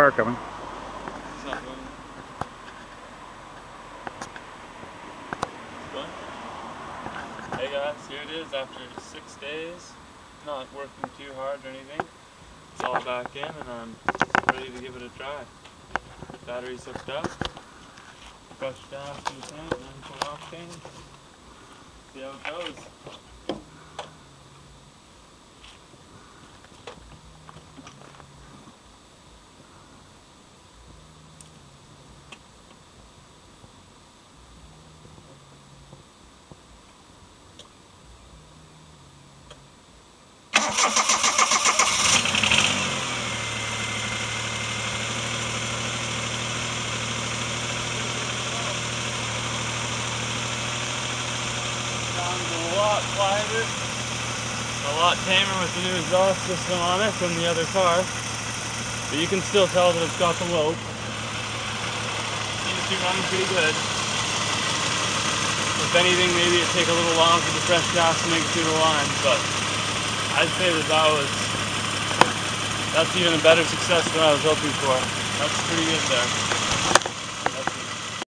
car coming. It's not moving. What? Hey guys, here it is after 6 days. Not working too hard or anything. It's all back in and I'm ready to give it a try. Battery's hooked up. Brush down to the tank and then put octane. See how it goes. Sounds a lot quieter, a lot tamer with the new exhaust system on it than the other car. But you can still tell that it's got the lope. Seems to be running pretty good. If anything, maybe it'd take a little longer for the fresh gas to make it through the line, but I'd say that's even a better success than I was hoping for. That's pretty good there.